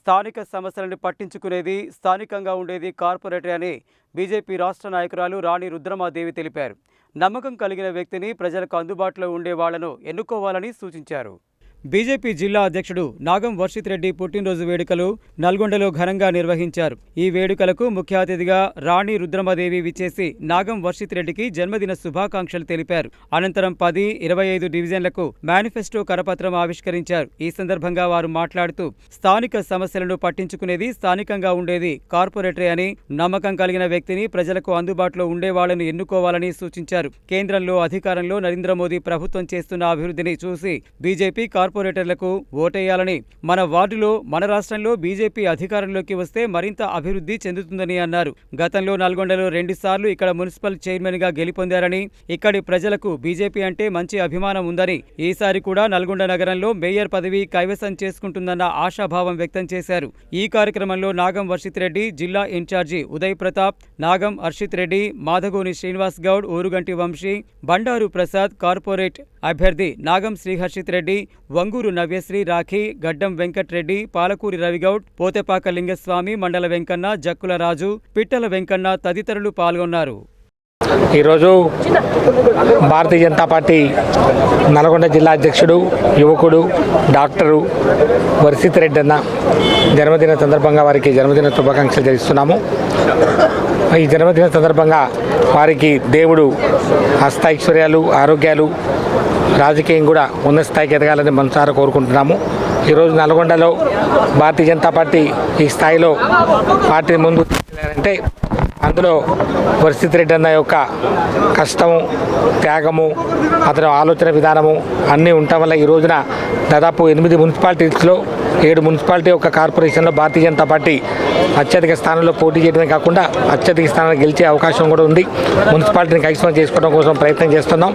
స్థానిక సమస్యలను పట్టించుకునేది స్థానికంగా ఉండేది కార్పొరేటరీ అని బీజేపీ రాష్ట్ర నాయకురాలు రాణి రుద్రమాదేవి తెలిపారు. నమ్మకం కలిగిన వ్యక్తిని ప్రజలకు అందుబాటులో ఉండే వాళ్లను ఎన్నుకోవాలని సూచించారు. బీజేపీ జిల్లా అధ్యక్షుడు నాగం వర్షిత్ రెడ్డి పుట్టినరోజు వేడుకలు నల్గొండలో ఘనంగా నిర్వహించారు. ఈ వేడుకలకు ముఖ్య అతిథిగా రాణి రుద్రమాదేవి విచ్చేసి నాగం వర్షిత్ రెడ్డికి జన్మదిన శుభాకాంక్షలు తెలిపారు. అనంతరం 10, 25 డివిజన్లకు మేనిఫెస్టో కరపత్రం ఆవిష్కరించారు. ఈ సందర్భంగా వారు మాట్లాడుతూ స్థానిక సమస్యలను పట్టించుకునేది స్థానికంగా ఉండేది కార్పొరేటరీ అని, నమ్మకం కలిగిన వ్యక్తిని ప్రజలకు అందుబాటులో ఉండేవాళ్లను ఎన్నుకోవాలని సూచించారు. కేంద్రంలో అధికారంలో నరేంద్ర మోదీ ప్రభుత్వం చేస్తున్న అభివృద్ధిని చూసి బీజేపీ కార్పొరేటర్లకు ఓటేయాలని, మన వార్డులో మన రాష్ట్రంలో బీజేపీ అధికారంలోకి వస్తే మరింత అభివృద్ధి చెందుతుందని అన్నారు. గతంలో నల్గొండలో 2 సార్లు ఇక్కడ మున్సిపల్ చైర్మన్ గా గెలుపొందారని, ఇక్కడి ప్రజలకు బీజేపీ అంటే మంచి అభిమానం ఉందని, ఈసారి కూడా నల్గొండ నగరంలో మేయర్ పదవి కైవసం చేసుకుంటుందన్న ఆశాభావం వ్యక్తం చేశారు. ఈ కార్యక్రమంలో నాగం వర్షిత్ రెడ్డి, జిల్లా ఇన్ఛార్జి ఉదయ్ ప్రతాప్, నాగం హర్షిత్ రెడ్డి, మాధగోని శ్రీనివాస్ గౌడ్, ఊరుగంటి వంశీ, బండారు ప్రసాద్, కార్పొరేట్ అభ్యర్థి నాగం శ్రీహర్షిత్ రెడ్డి, వంగూరు నవ్యశ్రీ, రాఖీ, గడ్డం వెంకట్రెడ్డి, పాలకూరి రవిగౌడ్, పోతెపాక లింగస్వామి, మండల వెంకన్న, జక్కుల రాజు, పిట్టల వెంకన్న తదితరులు పాల్గొన్నారు. ఈరోజు భారతీయ జనతా పార్టీ నల్గొండ జిల్లా అధ్యక్షుడు, యువకుడు, డాక్టరు వర్షిత్ రెడ్డి అన్న జన్మదిన సందర్భంగా వారికి జన్మదిన శుభాకాంక్షలు తెలుస్తున్నాము. ఈ జన్మదిన సందర్భంగా వారికి దేవుడు హస్తైశ్వర్యాలు, ఆరోగ్యాలు, రాజకీయం కూడా ఉన్నత స్థాయికి ఎదగాలని మనసారా కోరుకుంటున్నాము. ఈరోజు నల్గొండలో భారతీయ జనతా పార్టీ ఈ స్థాయిలో పార్టీని ముందు తీసుకెళ్లారంటే అందులో వర్షిత్ రెడ్డి అన్న యొక్క కష్టము, త్యాగము, అతని ఆలోచన విధానము అన్నీ ఉండటం వల్ల ఈ రోజున దాదాపు 8 మున్సిపాలిటీస్లో 7 మున్సిపాలిటీ ఒక కార్పొరేషన్లో భారతీయ జనతా పార్టీ అత్యధిక స్థానంలో పోటీ చేయడమే కాకుండా అత్యధిక స్థానంలో గెలిచే అవకాశం కూడా ఉంది. మున్సిపాలిటీని కైవసం చేసుకోవడం కోసం ప్రయత్నం చేస్తున్నాం.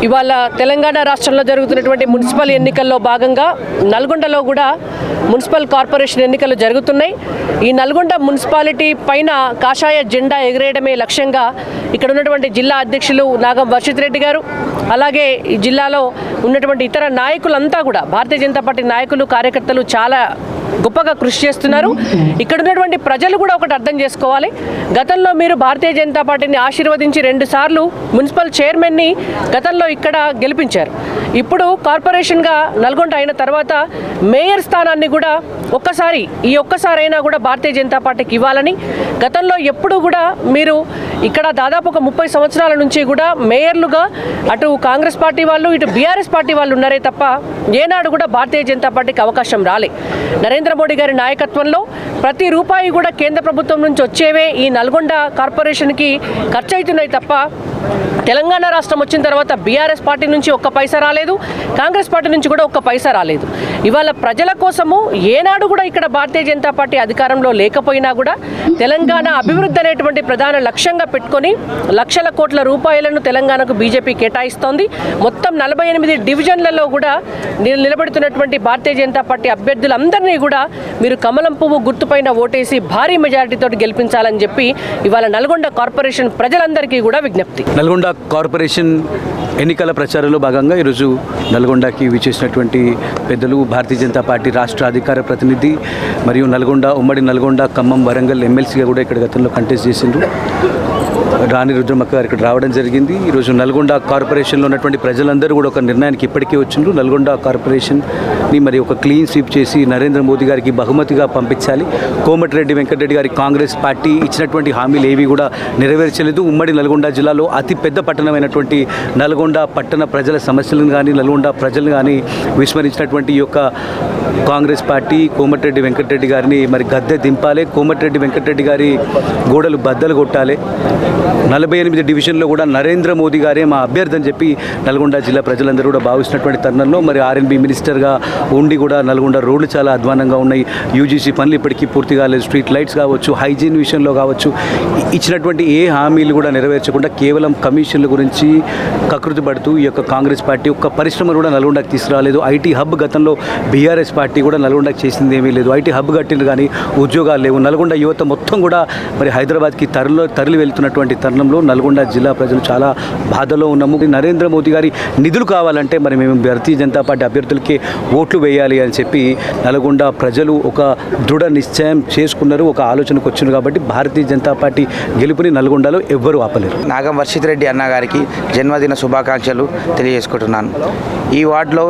ఇవాళ తెలంగాణ రాష్ట్రంలో జరుగుతున్నటువంటి మున్సిపల్ ఎన్నికల్లో భాగంగా నల్గొండలో కూడా మున్సిపల్ కార్పొరేషన్ ఎన్నికలు జరుగుతున్నాయి. ఈ నల్గొండ మున్సిపాలిటీ పైన కాషాయ జెండా ఎగిరేయడమే లక్ష్యంగా ఇక్కడ ఉన్నటువంటి జిల్లా అధ్యక్షులు నాగం వర్షిత్ రెడ్డి గారు, అలాగే ఈ జిల్లాలో ఉన్నటువంటి ఇతర నాయకులంతా కూడా భారతీయ జనతా పార్టీ నాయకులు, కార్యకర్తలు చాలా గొప్పగా కృషి చేస్తున్నారు. ఇక్కడ ఉన్నటువంటి ప్రజలు కూడా ఒకటి అర్థం చేసుకోవాలి. గతంలో మీరు భారతీయ జనతా పార్టీని ఆశీర్వదించి 2 సార్లు మున్సిపల్ చైర్మన్ని గతంలో ఇక్కడ గెలిపించారు. ఇప్పుడు కార్పొరేషన్గా నల్గొండ అయిన తర్వాత మేయర్ స్థానాన్ని కూడా ఒక్కసారైనా కూడా భారతీయ జనతా పార్టీకి ఇవ్వాలని, గతంలో ఎప్పుడు కూడా మీరు ఇక్కడ దాదాపు ఒక 30 సంవత్సరాల నుంచి కూడా మేయర్లుగా అటు కాంగ్రెస్ పార్టీ వాళ్ళు, ఇటు బీఆర్ఎస్ పార్టీ వాళ్ళు ఉన్నారే తప్ప ఏనాడు కూడా భారతీయ జనతా పార్టీకి అవకాశం రాలే. నరేంద్ర మోడీ గారి నాయకత్వంలో ప్రతి రూపాయి కూడా కేంద్ర ప్రభుత్వం నుంచి వచ్చేవే ఈ నల్గొండ కార్పొరేషన్కి ఖర్చు అవుతున్నాయి తప్ప తెలంగాణ రాష్ట్రం వచ్చిన తర్వాత బీఆర్ఎస్ పార్టీ నుంచి ఒక్క పైసా రాలేదు, కాంగ్రెస్ పార్టీ నుంచి కూడా ఒక్క పైసా రాలేదు. ఇవాళ ప్రజల కోసము ఏనాడు కూడా ఇక్కడ భారతీయ జనతా పార్టీ అధికారంలో లేకపోయినా కూడా తెలంగాణ అభివృద్ధి అనేటువంటి ప్రధాన లక్ష్యంగా పెట్టుకొని లక్షల కోట్ల రూపాయలను తెలంగాణకు బీజేపీ కేటాయిస్తోంది. మొత్తం 48 డివిజన్లలో కూడా నిలబెడుతున్నటువంటి భారతీయ జనతా పార్టీ అభ్యర్థులందరినీ కూడా మీరు కమలం పువ్వు గుర్తుపైన ఓటేసి భారీ మెజారిటీతో గెలిపించాలని చెప్పి ఇవాళ నల్గొండ కార్పొరేషన్ ప్రజలందరికీ కూడా విజ్ఞప్తి. నల్గొండ కార్పొరేషన్ ఎన్నికల ప్రచారంలో భాగంగా ఈరోజు నల్గొండకి విచ్చేసినటువంటి పెద్దలు, భారతీయ జనతా పార్టీ రాష్ట్ర అధికార ప్రతినిధి మరియు ఉమ్మడి నల్గొండ, ఖమ్మం, వరంగల్ ఎమ్మెల్సీగా కూడా ఇక్కడ గతంలో కంటెస్ట్ చేసిండ్రు రాణి రుద్రమక్క గారు ఇక్కడ రావడం జరిగింది. ఈరోజు నల్గొండ కార్పొరేషన్లో ఉన్నటువంటి ప్రజలందరూ కూడా ఒక నిర్ణయానికి ఇప్పటికే వచ్చిండ్రు. నల్గొండ కార్పొరేషన్ని మరి ఒక క్లీన్ స్వీప్ చేసి నరేంద్ర మోదీ గారికి బహుమతిగా పంపించాలి. కోమటిరెడ్డి వెంకటరెడ్డి గారి కాంగ్రెస్ పార్టీ ఇచ్చినటువంటి హామీలు ఏవి కూడా నెరవేర్చలేదు. ఉమ్మడి నల్గొండ జిల్లాలో అతి పెద్ద పట్టణమైనటువంటి నల్గొండ పట్టణ ప్రజల సమస్యలను కానీ, నల్గొండ ప్రజలను కానీ విస్మరించినటువంటి ఈ యొక్క కాంగ్రెస్ పార్టీ కోమటిరెడ్డి వెంకటరెడ్డి గారిని మరి గద్దె దింపాలి. కోమటిరెడ్డి వెంకటరెడ్డి గారి గోడలు బద్దలు కొట్టాలి. 48 డివిజన్లో కూడా నరేంద్ర మోదీ గారే మా అభ్యర్థి అని చెప్పి నల్గొండ జిల్లా ప్రజలందరూ కూడా భావిస్తున్నటువంటి తరుణంలో మరి ఆర్ఎన్బి మినిస్టర్గా ఉండి కూడా నల్గొండ రోడ్లు చాలా అధ్వానంగా ఉన్నాయి. యూజీసీ పనులు ఇప్పటికీ పూర్తి కాలేదు. స్ట్రీట్ లైట్స్ కావచ్చు, హైజీన్ విషయంలో కావచ్చు, ఇచ్చినటువంటి ఏ హామీలు కూడా నెరవేర్చకుండా కేవలం కమిషన్ల గురించి కకృతి పడుతూ ఈ యొక్క కాంగ్రెస్ పార్టీ ఒక్క పరిశ్రమ కూడా నల్గొండకు తీసుకురాలేదు. ఐటీ హబ్ గతంలో బీఆర్ఎస్ పార్టీ కూడా నల్గొండకు చేసింది ఏమీ లేదు. ఐటీ హబ్ కట్టింది కానీ ఉద్యోగాలు లేవు. నల్గొండ యువత మొత్తం కూడా మరి హైదరాబాద్కి తరలి వెళ్తున్నటువంటి తరుణంలో నల్గొండ జిల్లా ప్రజలు చాలా బాధలో ఉన్నాము. నరేంద్ర మోదీ గారి నిధులు కావాలంటే మరి మేము భారతీయ జనతా పార్టీ అభ్యర్థులకే ఓట్లు వేయాలి అని చెప్పి నల్గొండ ప్రజలు ఒక దృఢ నిశ్చయం చేసుకున్నారు, ఒక ఆలోచనకు వచ్చింది. కాబట్టి భారతీయ జనతా పార్టీ గెలుపుని నల్గొండలో ఎవ్వరూ ఆపలేరు. నాగం వర్షిత్ రెడ్డి అన్న గారికి జన్మదిన శుభాకాంక్షలు తెలియజేసుకుంటున్నాను. ఈ వార్డులో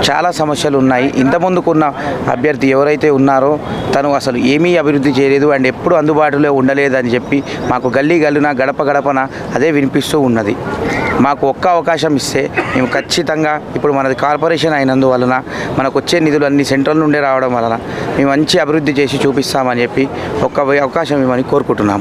చాలా సమస్యలు ఉన్నాయి. ఇంతకుముందుకున్న అభ్యర్థి ఎవరైతే ఉన్నారో తను అసలు ఏమీ అభివృద్ధి చేయలేదు అండ్ ఎప్పుడు అందుబాటులో ఉండలేదని చెప్పి మాకు గల్లీ గల్లున గడప గడపన అదే వినిపిస్తూ ఉన్నది. మాకు ఒక్క అవకాశం ఇస్తే మేము ఖచ్చితంగా ఇప్పుడు మనది కార్పొరేషన్ అయినందువలన మనకు వచ్చే నిధులు అన్ని సెంట్రల్ నుండే రావడం వలన మేము మంచి అభివృద్ధి చేసి చూపిస్తామని చెప్పి ఒక్క అవకాశం ఇవ్వమని కోరుకుంటున్నాము.